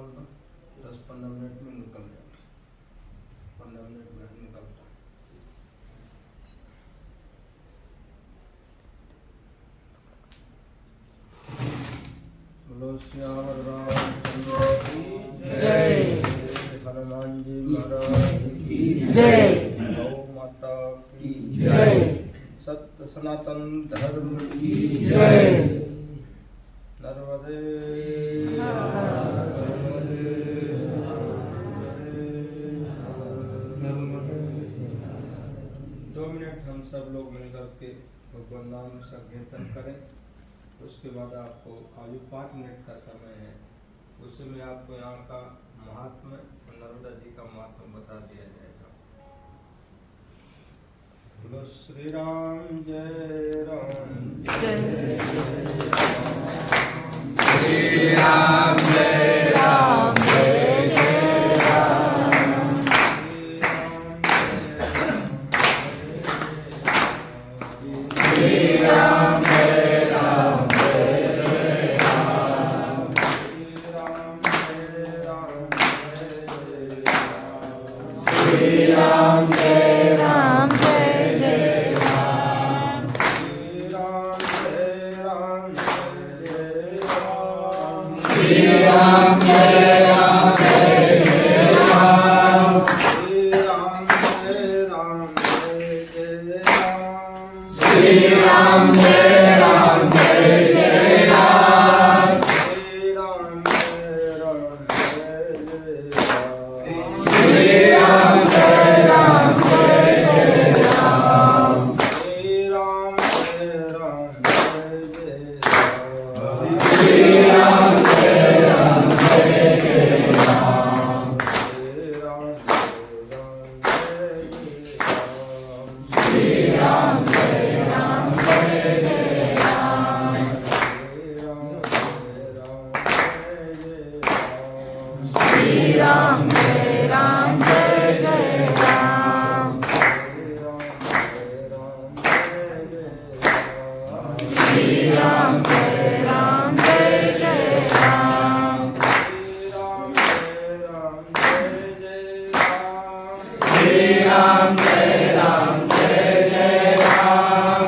बोलता 10-15 मिनट में निकल जाएगा, 15 मिनट में निकलता। बोलो श्यावर रामचंद्र की जय, हनुमान जी महाराज की जय, गौ माता की जय, सत्य सनातन धर्म की जय। नर्मदे नर्मदे। 2 मिनट हम सब लोग मिलकर के भगवान नाम संकीर्तन करें। उसके बाद आपको अभी 5 मिनट का समय है, उसमें आपको यहाँ का महात्म्य नर्मदा जी का महात्म्य बता दिया जाएगा। बोलो श्री राम जय राम जय श्री राम जय राम जय जय राम श्री राम जय राम श्री राम जय राम जय जय राम श्री राम जय राम जय राम श्री राम जय राम जय जय राम श्री राम जय राम जय जय राम श्री राम जय राम जय जय राम श्री राम जय राम जय जय राम श्री राम जय राम जय जय राम श्री राम जय राम जय जय राम श्री राम जय राम जय जय राम श्री राम जय राम जय जय राम श्री राम जय राम जय जय राम श्री राम जय राम जय जय राम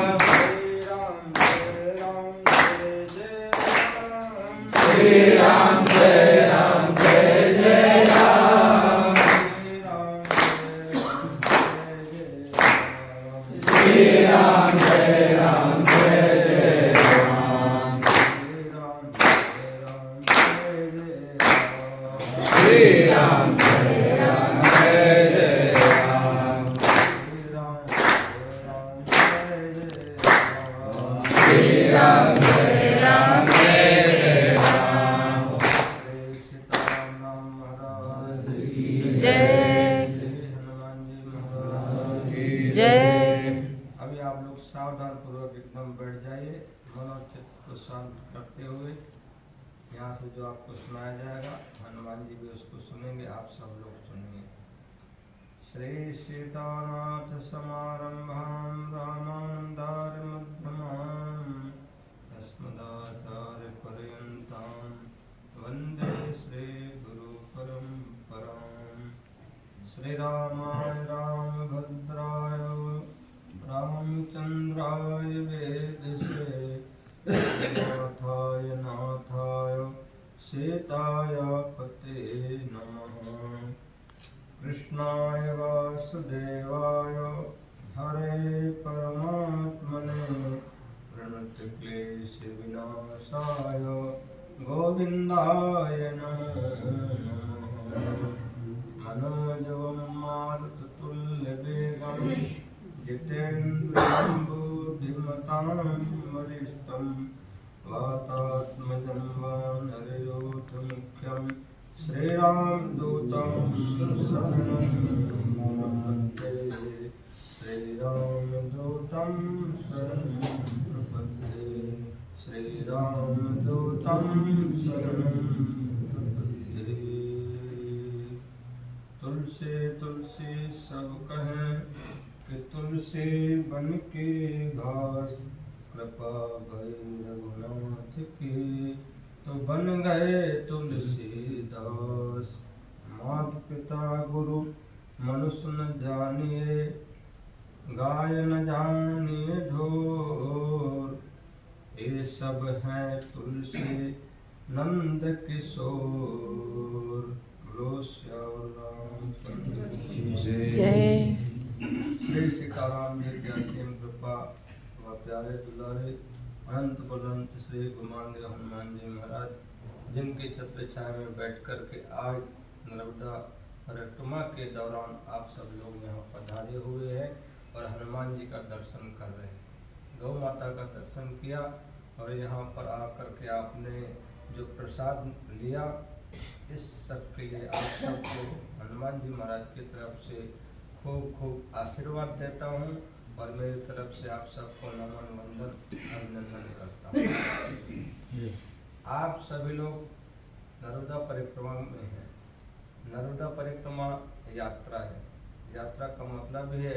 श्री राम जय राम जय जय राम श्री राम जय राम जय जय राम श्री राम जय राम जय जय राम श्री राम जय राम जय जय राम श्री राम जय राम जय जय राम जय हनुमान जी महाराज की जय। अभी आप लोग सावधान पूर्वक एकदम बैठ जाइए, मन और चित्त को शांत करते हुए। यहाँ से जो आपको सुनाया जाएगा हनुमान जी भी उसको सुनेंगे, आप सब लोग सुनिए। श्री सीतानाथ समारंभां रामानंदार्य मध्यमां अस्मदाचार्य पर्यन्तां वन्दे श्री गुरु परम्परां। श्री रामाय रामभद्राय रामचंद्राय वेदसे नाथाय नाथाय सीताय पते नमः। कृष्णाय वासुदेवाय हरे परमात्मने प्रणतक्लेशविनाशाय गोविन्दाय नमो नमः। मनोजवं मारुततुल्यवेगं जितेन्द्रियं बुद्धिमतां वरिष्ठं वातात्मजं वानरयोधमुख्यं श्रीरामदूतं शरणं प्रपद्ये। श्रीरामदूतं शरणं प्रपद्ये। श्रीरामदूतं शरणं प्रपद्ये। तुलसी तुलसी सब कहें कि तुलसी बन के घास, कृपा भई रघुनाथ की तो बन गए तुलसीदास। मात पिता गुरु मनुष्य न जानिए, गाय न जानिए धोर। ये सब हैं तुलसी नंद किशोर। बोलो श्याम रामचंद्र की जय। श्री सीताराम जी की असीम कृपा व प्यारे दुलारे अनंत बलवंत श्री गुमांगे हनुमान जी महाराज, जिनकी छत्र छाया में बैठ कर के आज नर्मदा परिक्रमा के दौरान आप सब लोग यहाँ पधारे हुए हैं और हनुमान जी का दर्शन कर रहे हैं। गौ माता का दर्शन किया और यहाँ पर आकर के आपने जो प्रसाद लिया, इस सब के लिए आप सबको हनुमान जी महाराज की तरफ से खूब खूब आशीर्वाद देता हूँ और मेरी तरफ से आप सबको नमन वंदन अभिनंदन करता हूँ। आप सभी लोग नर्मदा परिक्रमा में हैं। नर्मदा परिक्रमा यात्रा है। यात्रा का मतलब है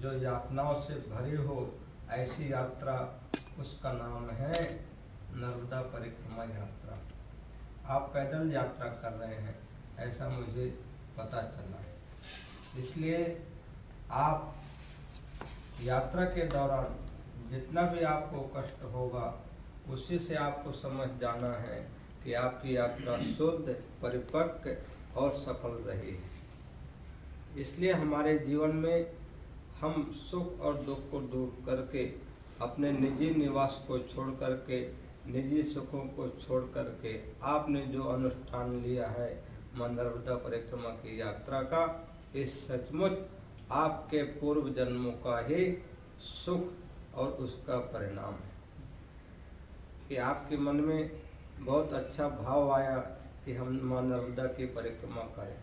जो यातनाओं से भरी हो ऐसी यात्रा, उसका नाम है नर्मदा परिक्रमा यात्रा। आप पैदल यात्रा कर रहे हैं ऐसा मुझे पता चला है, इसलिए आप यात्रा के दौरान जितना भी आपको कष्ट होगा उसी से आपको समझ जाना है कि आपकी यात्रा शुद्ध, परिपक्व और सफल रही है। इसलिए हमारे जीवन में हम सुख और दुख को दूर करके, अपने निजी निवास को छोड़ करके, निजी सुखों को छोड़ करके आपने जो अनुष्ठान लिया है मां नर्मदा परिक्रमा की यात्रा का, इस सचमुच आपके पूर्व जन्मों का ही सुख और उसका परिणाम है कि आपके मन में बहुत अच्छा भाव आया कि हम मां नर्मदा की परिक्रमा करें,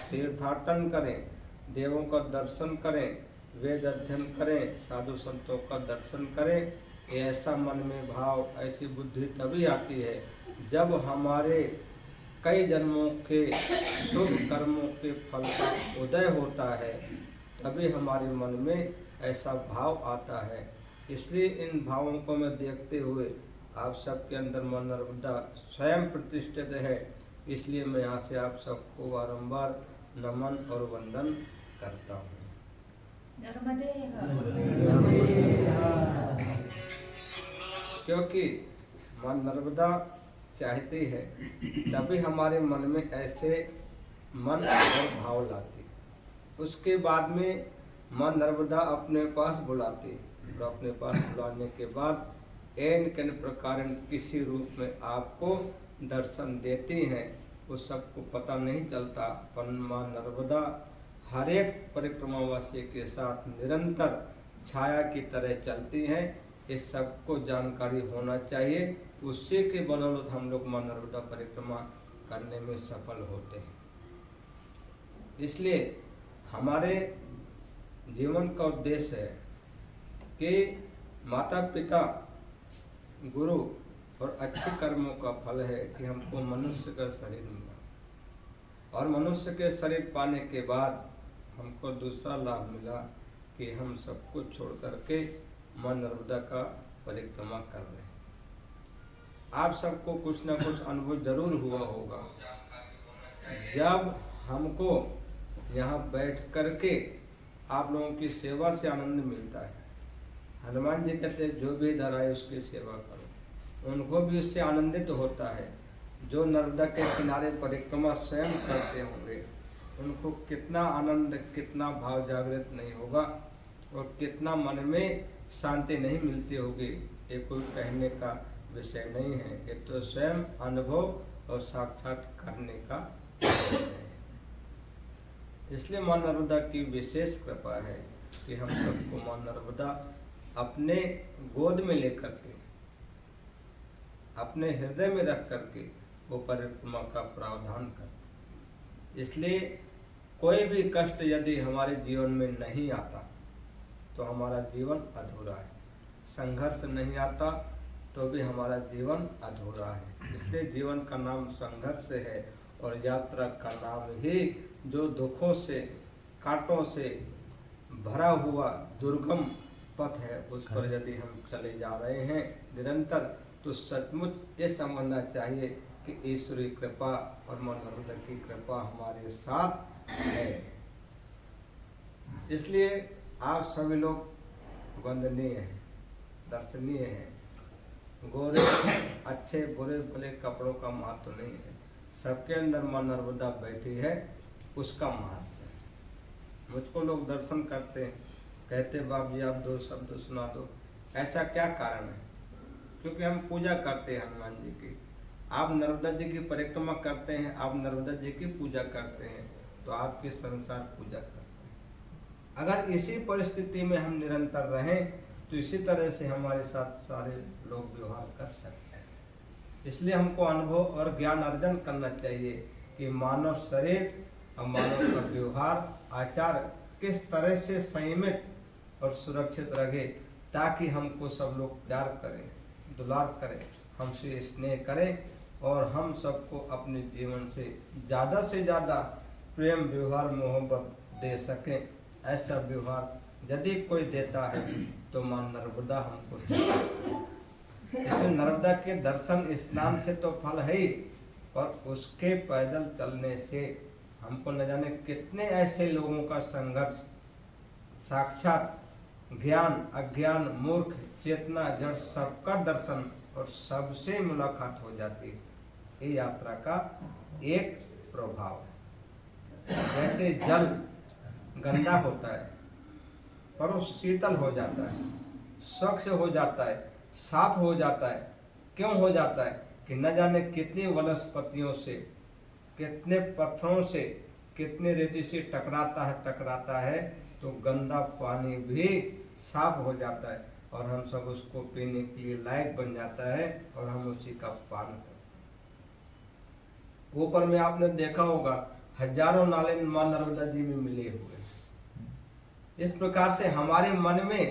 तीर्थाटन करें, देवों का दर्शन करें, वेद अध्ययन करें, साधु संतों का दर्शन करें। ऐसा मन में भाव, ऐसी बुद्धि तभी आती है जब हमारे कई जन्मों के शुभ कर्मों के फल का उदय होता है, तभी हमारे मन में ऐसा भाव आता है। इसलिए इन भावों को मैं देखते हुए आप सबके अंदर मां नर्मदा स्वयं प्रतिष्ठित है, इसलिए मैं यहाँ से आप सबको बारंबार नमन और वंदन करता हूँ। क्योंकि मां नर्मदा चाहती है तभी हमारे मन में ऐसे मन और भाव लाती। उसके बाद में मां नर्मदा अपने पास बुलाती और अपने पास बुलाने के बाद एन किन प्रकार किसी रूप में आपको दर्शन देती हैं, उस सबको पता नहीं चलता, पर मां नर्मदा हर एक परिक्रमावासी के साथ निरंतर छाया की तरह चलती हैं। इस सबको जानकारी होना चाहिए, उसी के बदौलत हम लोग मां नर्मदा परिक्रमा करने में सफल होते हैं। इसलिए हमारे जीवन का उद्देश्य है कि माता पिता, गुरु और अच्छे कर्मों का फल है कि हमको मनुष्य का शरीर मिला और मनुष्य के शरीर पाने के बाद हमको दूसरा लाभ मिला कि हम सब कुछ छोड़ करके मां नर्मदा का परिक्रमा कर रहे हैं। आप सबको कुछ न कुछ अनुभव जरूर हुआ होगा जब हमको यहाँ बैठ करके आप लोगों की सेवा से आनंद मिलता है। हनुमान जी कहते हैं जो भी इधर आए उसकी सेवा करो, उनको भी उससे आनंदित होता है। जो नर्मदा के किनारे परिक्रमा स्वयं करते होंगे उनको कितना आनंद, कितना भाव जागृत नहीं होगा और कितना मन में शांति नहीं मिलती होगी, ये कोई कहने का विषय नहीं है। ये तो स्वयं अनुभव और साक्षात करने का विषय है। इसलिए मां नर्मदा की विशेष कृपा है कि हम सबको मां नर्मदा अपने गोद में लेकर के, अपने हृदय में रख करके वो परिक्रमा का प्रावधान करते। इसलिए कोई भी कष्ट यदि हमारे जीवन में नहीं आता तो हमारा जीवन अधूरा है। संघर्ष नहीं आता तो भी हमारा जीवन अधूरा है। इसलिए जीवन का नाम संघर्ष है और यात्रा का नाम ही जो दुखों से, कांटों से भरा हुआ दुर्गम पथ है, उस पर यदि हम चले जा रहे हैं निरंतर, तो सचमुच ये समझना चाहिए कि ईश्वरीय कृपा और मां नर्मदा की कृपा हमारे साथ है। इसलिए आप सभी लोग वंदनीय हैं, दर्शनीय हैं। गोरे अच्छे बुरे भले कपड़ों का महत्व नहीं है, सबके अंदर मां नर्मदा बैठी है, उसका महत्व है। मुझको लोग दर्शन करते हैं, कहते बाप जी आप 2 शब्द सुना दो। ऐसा क्या कारण है? क्योंकि हम पूजा करते हैं हनुमान जी की। आप नर्मदा जी की परिक्रमा करते हैं, आप नर्मदा जी की पूजा करते हैं, तो आपके संसार पूजा करते हैं। अगर इसी परिस्थिति में हम निरंतर रहें तो इसी तरह से हमारे साथ सारे लोग व्यवहार कर सकते हैं। इसलिए हमको अनुभव और ज्ञान अर्जन करना चाहिए कि मानव शरीर और मानव का व्यवहार आचार किस तरह से संयमित और सुरक्षित रहे, ताकि हमको सब लोग प्यार करें, दुलार करें, हमसे स्नेह करें और हम सबको अपने जीवन से ज़्यादा प्रेम व्यवहार मोहब्बत दे सकें। ऐसा व्यवहार यदि कोई देता है तो मां नर्मदा हमको इसे नर्मदा के दर्शन स्नान से तो फल है ही, पर उसके पैदल चलने से हमको न जाने कितने ऐसे लोगों का संघर्ष, साक्षात ज्ञान अज्ञान मूर्ख चेतना जड़ सबका दर्शन और सबसे मुलाकात हो जाती है। ये यात्रा का एक प्रभाव है। जैसे जल गंदा होता है पर वो शीतल हो जाता है, स्वच्छ हो जाता है, साफ हो जाता है। क्यों हो जाता है? कि न जाने कितनी वनस्पतियों से, कितने पत्थरों से, कितने रेती से टकराता है तो गंदा पानी भी साफ हो जाता है और हम सब उसको पीने के लिए लायक बन जाता है और हम उसी का पान करते हैं। ऊपर में आपने देखा होगा हजारों नाले मां नर्मदा जी में मिले हुए। इस प्रकार से हमारे मन में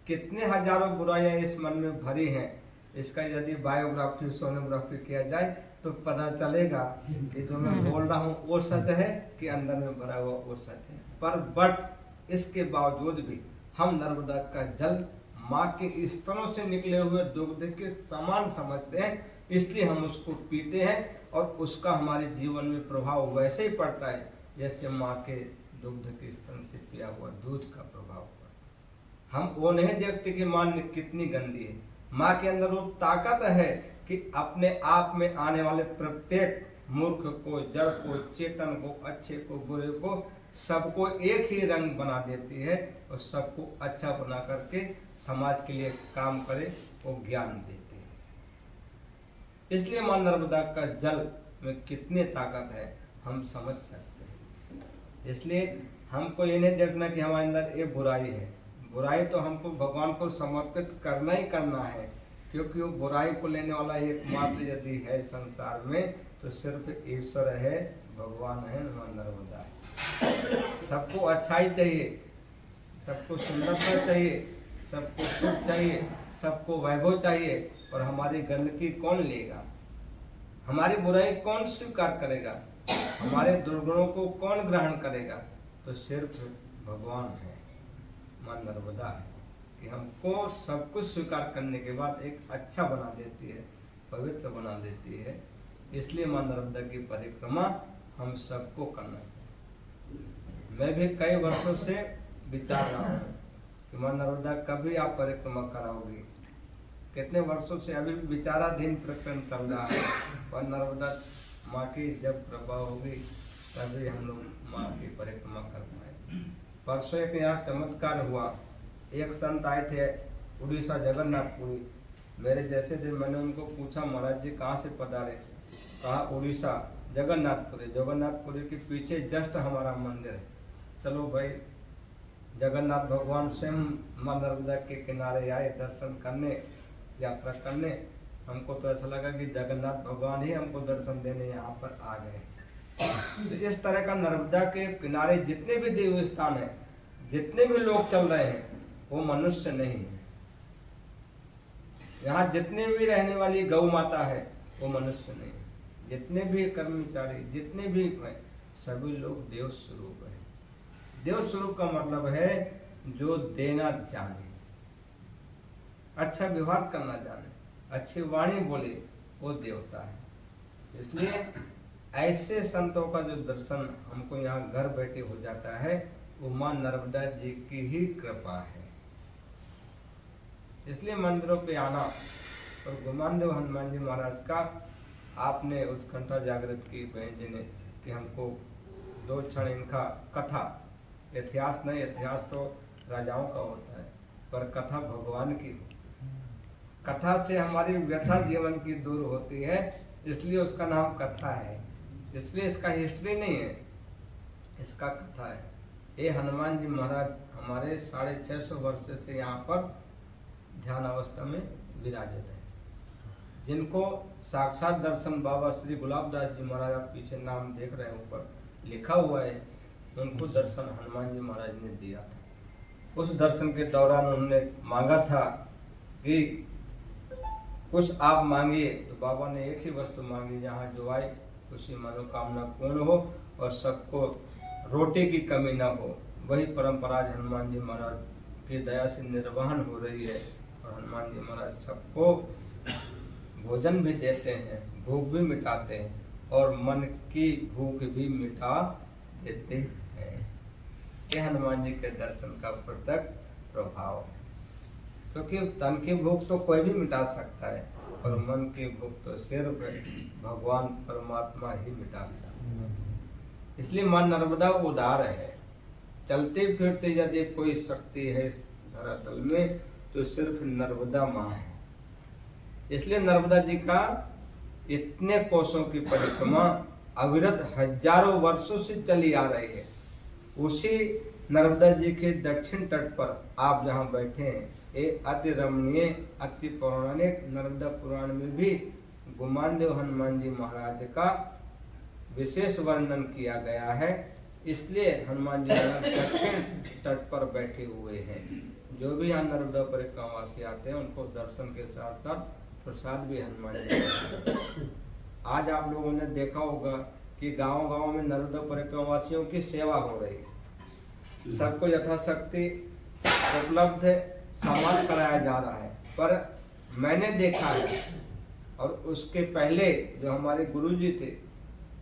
कितने हजारों बुराइयां इस मन में भरी हैं, इसका यदि बायोग्राफी सोनोग्राफी किया जाए तो पता चलेगा कि जो मैं बोल रहा हूँ वो सच है कि अंदर में भरा हुआ वो सच है। पर बट इसके बावजूद भी हम नर्मदा का जल माँ के स्तनों से निकले हुए दुग्ध के समान समझते हैं, इसलिए हम उसको पीते हैं और उसका हमारे जीवन में प्रभाव वैसे ही पड़ता है जैसे माँ के दुग्ध के स्तन से पिया हुआ दूध का प्रभाव पड़ता है। हम वो नहीं देखते कि माँ कितनी गंदी है। माँ के अंदर वो ताकत है कि अपने आप में आने वाले प्रत्येक मूर्ख को, जड़ को, चेतन को, अच्छे को, बुरे को, सबको एक ही रंग बना देती है और सबको अच्छा बना करके समाज के लिए काम करे, वो ज्ञान देती है। इसलिए मां नर्मदा का जल में कितनी ताकत है हम समझ सकते हैं। इसलिए हमको ये नहीं देखना कि हमारे अंदर ये बुराई है। बुराई तो हमको भगवान को समर्पित करना ही करना है, क्योंकि वो बुराई को लेने वाला एकमात्र यदि है संसार में तो सिर्फ ईश्वर है, भगवान है, मां नर्मदा है। सबको अच्छाई चाहिए, सबको सुंदरता चाहिए, सबको सुख चाहिए, सबको वैभव चाहिए, और हमारी गंदगी कौन लेगा? हमारी बुराई कौन स्वीकार करेगा? हमारे दुर्गुणों को कौन ग्रहण करेगा? तो सिर्फ भगवान है, मां नर्मदा है कि हमको सब कुछ स्वीकार करने के बाद एक अच्छा बना देती है, पवित्र बना देती है। इसलिए मां नर्मदा की परिक्रमा हम सबको करना चाहिए। मैं भी कई वर्षों से विचार रहा हूँ कि मां नर्मदा कभी आप परिक्रमा कराओगी। कितने वर्षों से अभी भी विचाराधीन प्रकरण चल रहा है, पर नर्मदा माँ की जब कृपा होगी तभी हम लोग माँ की परिक्रमा कर पाए। परसों एक यहाँ चमत्कार हुआ। एक संत आए थे उड़ीसा जगन्नाथपुरी, मेरे जैसे थे। मैंने उनको पूछा महाराज जी कहाँ से पधारे? कहा उड़ीसा जगन्नाथपुरी। जगन्नाथपुरी के पीछे जस्ट हमारा मंदिर है। चलो भाई, जगन्नाथ भगवान स्वयं मां नर्मदा के किनारे आए दर्शन करने, यात्रा करने। हमको तो ऐसा लगा कि जगन्नाथ भगवान ही हमको दर्शन देने यहाँ पर आ गए। तो इस तरह का नर्मदा के किनारे जितने भी देव स्थान है, जितने भी लोग चल रहे हैं, वो मनुष्य नहीं है। यहाँ जितने भी रहने वाली गौ माता है वो मनुष्य नहीं है। जितने भी कर्मचारी, जितने भी हैं, सभी लोग देव स्वरूप है। देव स्वरूप का मतलब है जो देना जाने, अच्छा व्यवहार करना जाने, अच्छी वाणी बोले वो देवता है। इसलिए ऐसे संतों का जो दर्शन हमको यहाँ घर बैठे हो जाता है वो माँ नर्मदा जी की ही कृपा है। इसलिए मंदिरों पे आना। और गुमानदेव हनुमान जी महाराज का आपने उत्कंठा जागृत की बहन जी ने कि हमको 2 क्षण इनका कथा, इतिहास नहीं, इतिहास तो राजाओं का होता है, पर कथा भगवान की हो। कथा से हमारी व्यथा जीवन की दूर होती है, इसलिए उसका नाम कथा है। इसलिए इसका हिस्ट्री नहीं है, इसका कथा है। ये हनुमान जी महाराज हमारे 650 वर्ष से यहाँ पर ध्यान अवस्था में विराजित है, जिनको साक्षात दर्शन बाबा श्री गुलाबदास जी महाराज, आप पीछे नाम देख रहे हैं ऊपर लिखा हुआ है, उनको दर्शन हनुमान जी महाराज ने दिया था। उस दर्शन के दौरान उन्होंने मांगा था कि कुछ आप मांगिए, तो बाबा ने एक ही वस्तु मांगी, जहाँ जो आए उसी मनोकामना पूर्ण हो और सबको रोटी की कमी ना हो। वही परंपरा हनुमान जी महाराज की दया से निर्वहन हो रही है। और हनुमान जी महाराज सबको भोजन भी देते हैं, भूख भी मिटाते हैं और मन की भूख भी मिटा देते हैं। ये हनुमान जी के दर्शन का प्रत्यक्ष प्रभाव है। क्योंकि तन की भूख तो कोई भी मिटा सकता है, और मन की भूख तो सिर्फ भगवान परमात्मा ही मिटा सकता है। इसलिए मां नर्मदा उदार है। चलते फिरते यदि कोई शक्ति है इस धरातल में तो सिर्फ नर्मदा माँ है। इसलिए नर्मदा जी का इतने कोसों की परिक्रमा अविरत हजारों वर्षों से चली आ रही है। उसी नर्मदा जी के दक्षिण तट पर आप जहाँ बैठे हैं, ये अति रमणीय, अति पौराणिक नर्मदा पुराण में भी गुमानदेव हनुमान जी महाराज का विशेष वर्णन किया गया है। इसलिए हनुमान जी दक्षिण तट पर बैठे हुए हैं। जो भी यहाँ नर्मदा परिक्रमा से आते हैं उनको दर्शन के साथ साथ प्रसाद भी हनुमान जी। आज आप लोगों ने देखा होगा कि गांव-गांव में नर्मदा परिक्रमावासियों की सेवा हो रही है। सबको यथाशक्ति उपलब्ध सामान कराया जा रहा है। पर मैंने देखा है, और उसके पहले जो हमारे गुरुजी थे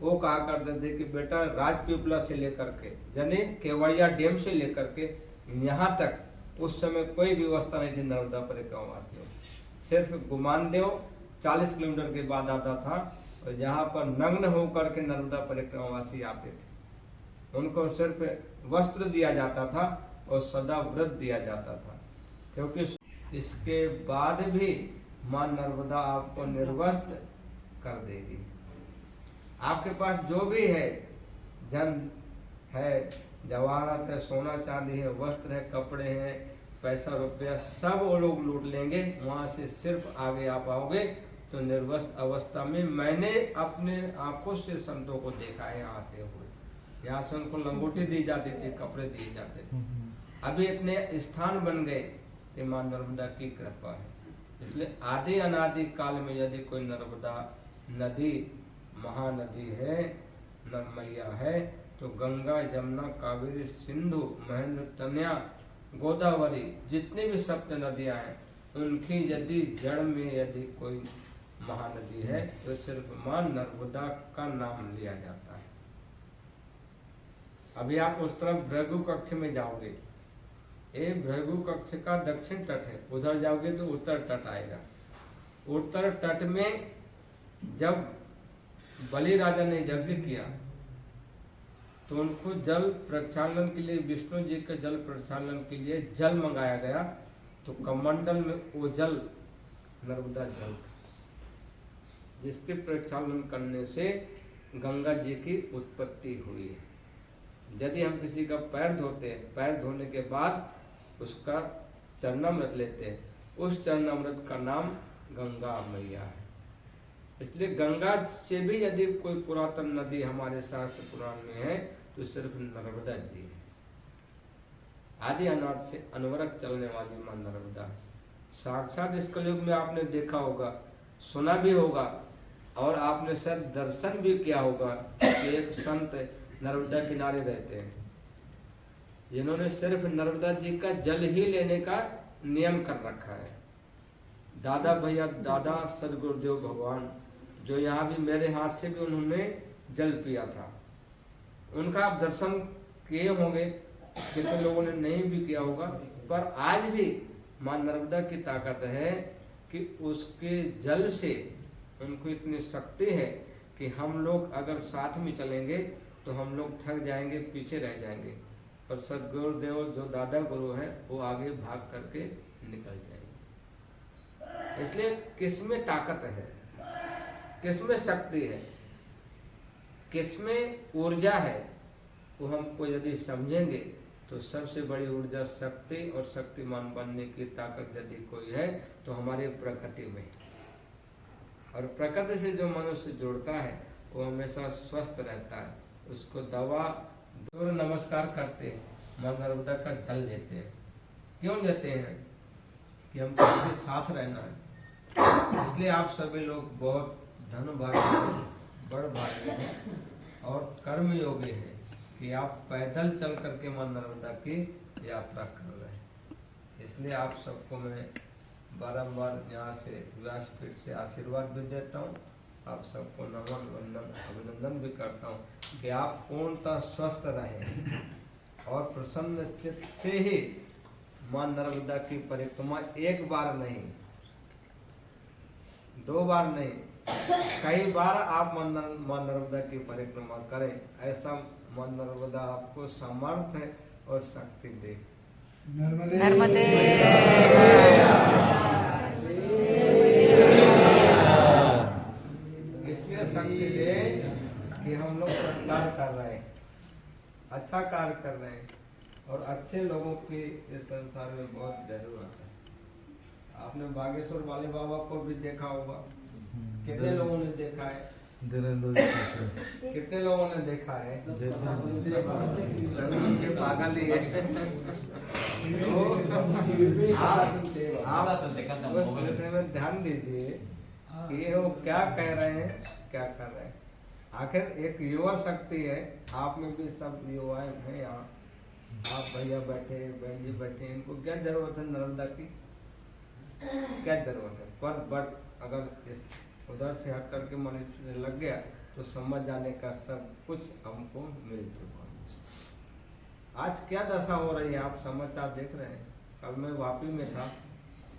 वो कहा करते थे कि बेटा राजपीपला से लेकर के यानी केवड़िया डैम से लेकर के यहाँ तक उस समय कोई व्यवस्था नहीं थी नर्मदा परिक्रमावासियों। सिर्फ गुमानदेव 40 किलोमीटर के बाद आता था, और जहाँ पर नग्न होकर के नर्मदा परिक्रमावासी आते थे उनको सिर्फ वस्त्र दिया जाता था और सदा व्रत दिया जाता था। क्योंकि इसके बाद भी मां नर्मदा आपको निर्वस्त्र कर देगी। आपके पास जो भी है, धन है, जवाहरात है, सोना चांदी है, वस्त्र है, कपड़े हैं, पैसा रुपया, सब वो लोग लूट लेंगे। वहां से सिर्फ आगे आ पाओगे तो निर्वस्त्र अवस्था में। मैंने अपने आंखों से संतों को देखा है आते हुए। यहाँ से उनको लंगोटी दी जाती थी, कपड़े दिए जाते थे। अभी इतने स्थान बन गए कि मां नर्मदा की कृपा है। इसलिए आदि अनादि काल में यदि कोई नर्मदा नदी महानदी है, नर्मैया है, तो गंगा, यमुना, कावेरी, सिंधु, महेंद्र, तनया, गोदावरी, जितनी भी सप्त नदियां हैं, उनकी यदि जड़ में यदि कोई महानदी है तो सिर्फ मां नर्मदा का नाम लिया जाता है। अभी आप उस तरफ भृगु कक्ष में जाओगे, ये भृगु कक्ष का दक्षिण तट है, उधर जाओगे तो उत्तर तट आएगा। उत्तर तट में जब बलि राजा ने यज्ञ किया तो उनको जल प्रक्षालन के लिए, विष्णु जी के जल प्रक्षालन के लिए जल मंगाया गया, तो कमंडल में वो जल नर्मदा जल था, जिसके प्रक्षालन करने से गंगा जी की उत्पत्ति हुई है। यदि हम किसी का पैर धोते हैं, पैर धोने के बाद उसका चरणामृत लेते हैं, उस चरणामृत का नाम गंगा मैया है। इसलिए गंगा से भी यदि कोई पुरातन नदी हमारे शास्त्र पुराण में है तो सिर्फ नर्मदा जी है। आदि अनाद से अनवरत चलने वाली मां नर्मदा साक्षात इस कलयुग में आपने देखा होगा, सुना भी होगा, और आपने सर दर्शन भी किया होगा कि एक संत नर्मदा किनारे रहते हैं, जिन्होंने सिर्फ नर्मदा जी का जल ही लेने का नियम कर रखा है। दादा भैया दादा सदगुरुदेव भगवान, जो यहाँ भी मेरे हाथ से भी उन्होंने जल पिया था, उनका आप दर्शन किए होंगे, कितने लोगों ने नहीं भी किया होगा। पर आज भी माँ नर्मदा की ताकत है कि उसके जल से उनको इतनी शक्ति है कि हम लोग अगर साथ में चलेंगे तो हम लोग थक जाएंगे, पीछे रह जाएंगे, पर सदगुरुदेव जो दादा गुरु हैं वो आगे भाग करके निकल जाएंगे। इसलिए किसमें ताकत है, किसमें शक्ति है, किसमें ऊर्जा है, वो हमको यदि समझेंगे तो सबसे बड़ी ऊर्जा शक्ति और शक्तिमान बनने की ताकत यदि कोई है तो हमारे प्रकृति में। और प्रकृति से जो मनुष्य जुड़ता है वो हमेशा स्वस्थ रहता है। उसको दवा सूर्य नमस्कार करते हैं, माँ नर्मदा का जल लेते हैं। क्यों लेते हैं? कि हमको उनके साथ रहना है। इसलिए आप सभी लोग बहुत धन भागी, बड़ भागी हैं और कर्म योगी हैं कि आप पैदल चल करके माँ नर्मदा की यात्रा कर रहे हैं। इसलिए आप सबको मैं बारंबार यहाँ से व्यासपीठ से आशीर्वाद भी देता हूँ, आप सबको नमन वंदन अभिनंदन भी करता हूँ कि आप पूर्णतः स्वस्थ रहें और प्रसन्न चित्त से ही माँ नर्मदा की परिक्रमा एक बार नहीं, 2 बार नहीं, कई बार आप माँ नर्मदा की परिक्रमा करें। ऐसा माँ नर्मदा आपको सामर्थ्य और शक्ति दे। नर्मदे इसलिए शक्ति दे कि हम लोग सत्कार कर रहे हैं, अच्छा कार्य कर रहे हैं और अच्छे लोगों की इस संसार में बहुत जरूरत है। आपने बागेश्वर वाले बाबा को भी देखा होगा, कितने लोगों ने देखा है? कितने लोगों ने देखा है? पागल ही है। आप ध्यान दीजिए कि ये वो क्या कह रहे हैं, क्या कर रहे हैं। आखिर एक युवा शक्ति है, आप में भी सब युवाएं हैं यहाँ, आप भैया बैठे, बहन जी बैठे, इनको क्या जरूरत है नर्मदा की? क्या जरूरत है? पर बट अगर इस उधर से हट करके मन लग गया तो समझ जाने का सब कुछ हमको मिल चुका। आज क्या दशा हो रही है आप समाचार देख रहे हैं। कल मैं वापी में था,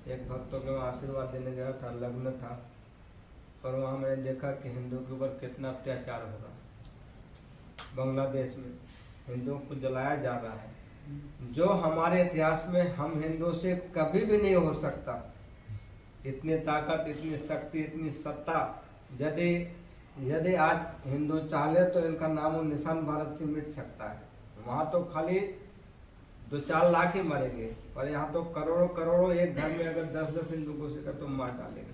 एक भक्तों को आशीर्वाद देने गया था, लग्न था, पर वहाँ मैंने देखा कि हिंदू के ऊपर कितना अत्याचार हो रहा है। बांग्लादेश में हिंदुओं को जलाया जा रहा है, जो हमारे इतिहास में हम हिंदुओं से कभी भी नहीं हो सकता। इतनी ताकत, इतनी शक्ति, इतनी सत्ता यदि आज हिंदू चाहे तो इनका नामो निशान भारत से मिट सकता है। वहाँ तो खाली 2-4 लाख ही मरेंगे, पर यहाँ तो करोड़ों करोड़ों, एक घर में अगर 10-10 हिंदू घुसेगा तो मार डालेंगे,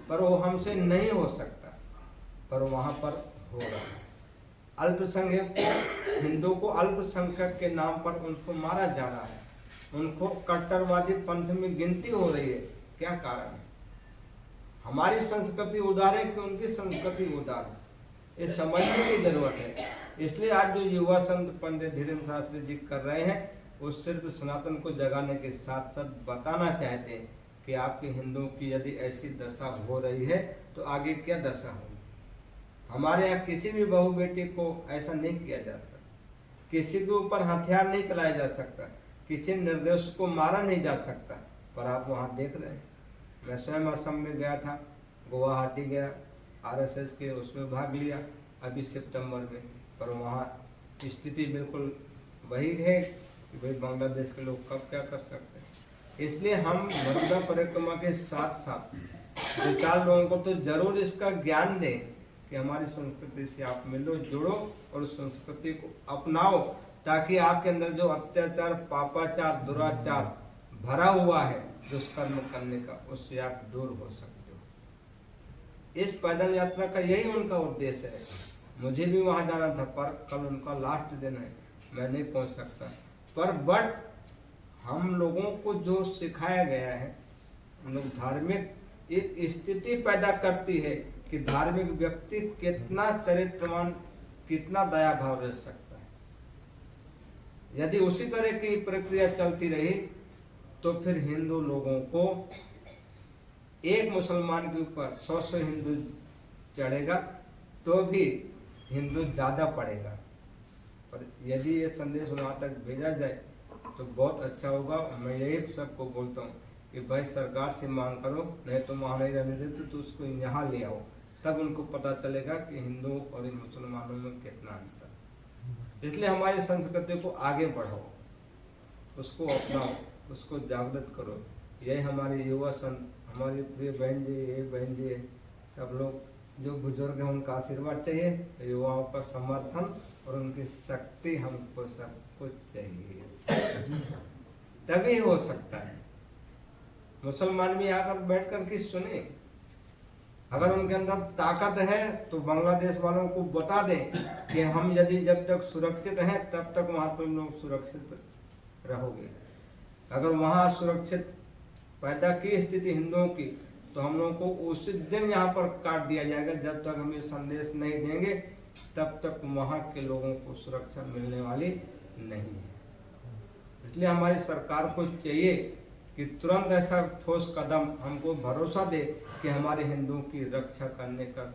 पर वो हमसे नहीं हो सकता, पर वहाँ पर हो रहा है। अल्पसंख्यक हिंदू को अल्पसंख्यक के नाम पर उनको मारा जा रहा है, उनको कट्टरवादी पंथ में गिनती हो रही है। क्या कारण है? हमारी संस्कृति उदार है कि उनकी संस्कृति उदार है, ये समझने की जरूरत है। इसलिए आज जो युवा संत पंडित धीरेन्द्र शास्त्री जी कर रहे हैं, वो सिर्फ सनातन को जगाने के साथ साथ बताना चाहते हैं कि आपके हिंदुओं की यदि ऐसी दशा हो रही है तो आगे क्या दशा होगी। हमारे यहाँ किसी भी बहू बेटी को ऐसा नहीं किया जाता, किसी के ऊपर हथियार नहीं चलाया जा सकता, किसी निर्दोष को मारा नहीं जा सकता, पर आप वहाँ देख रहे हैं। मैं स्वयं असम में गया था, गुवाहाटी गया, आरएसएस के उसमें भाग लिया अभी सितंबर में, पर वहाँ स्थिति बिल्कुल वही है कि भाई बांग्लादेश के लोग कब क्या कर सकते हैं। इसलिए हम नर्मदा परिक्रमा के साथ साथ 2-4 लोगों को तो जरूर इसका ज्ञान दें कि हमारी संस्कृति से आप मिलो, जुड़ो और उस संस्कृति को अपनाओ, ताकि आपके अंदर जो अत्याचार, पापाचार, दुराचार भरा हुआ है दुष्कर्म करने का, उससे आप दूर हो सकते हो। इस पैदल यात्रा का यही उनका उद्देश्य है। मुझे भी वहां जाना था, पर कल उनका लास्ट दिन है, मैं नहीं पहुंच सकता। पर बट हम लोगों को जो सिखाया गया है, हम लोग धार्मिक एक स्थिति पैदा करती है कि धार्मिक व्यक्ति कितना चरित्रवान, कितना दया भाव रह सकता है। यदि उसी तरह की प्रक्रिया चलती रही तो फिर हिंदू लोगों को एक मुसलमान के ऊपर 100 हिंदू चढ़ेगा तो भी हिंदू ज़्यादा पड़ेगा। पर यदि ये संदेश वहाँ तक भेजा जाए तो बहुत अच्छा होगा। मैं यही सबको बोलता हूँ कि भाई सरकार से मांग करो, नहीं तो वहाँ नहीं रहने देते तो उसको यहाँ ले आओ, तब उनको पता चलेगा कि हिंदू और इन मुसलमानों में कितना अंतर। इसलिए हमारी संस्कृति को आगे बढ़ाओ, उसको अपनाओ, उसको जागृत करो। यही हमारे युवा हमारी प्रिय बहन जी, ये बहन जी, सब लोग जो बुजुर्ग हैं उनका आशीर्वाद चाहिए, युवाओं का समर्थन और उनकी शक्ति, हमको सब कुछ चाहिए, तभी हो सकता है। मुसलमान भी आकर बैठ कर के सुने, अगर उनके अंदर ताकत है तो बांग्लादेश वालों को बता दें कि हम यदि जब तक सुरक्षित हैं तब तक वहाँ तुम लोग सुरक्षित रहोगे। अगर वहाँ सुरक्षित पैदा की स्थिति हिंदुओं की तो हम लोगों को उसी दिन यहाँ पर काट दिया जाएगा। जब तक हम ये संदेश नहीं देंगे तब तक वहाँ के लोगों को सुरक्षा मिलने वाली नहीं है। इसलिए हमारी सरकार को चाहिए कि तुरंत ऐसा ठोस कदम, हमको भरोसा दे कि हमारे हिंदुओं की रक्षा करने का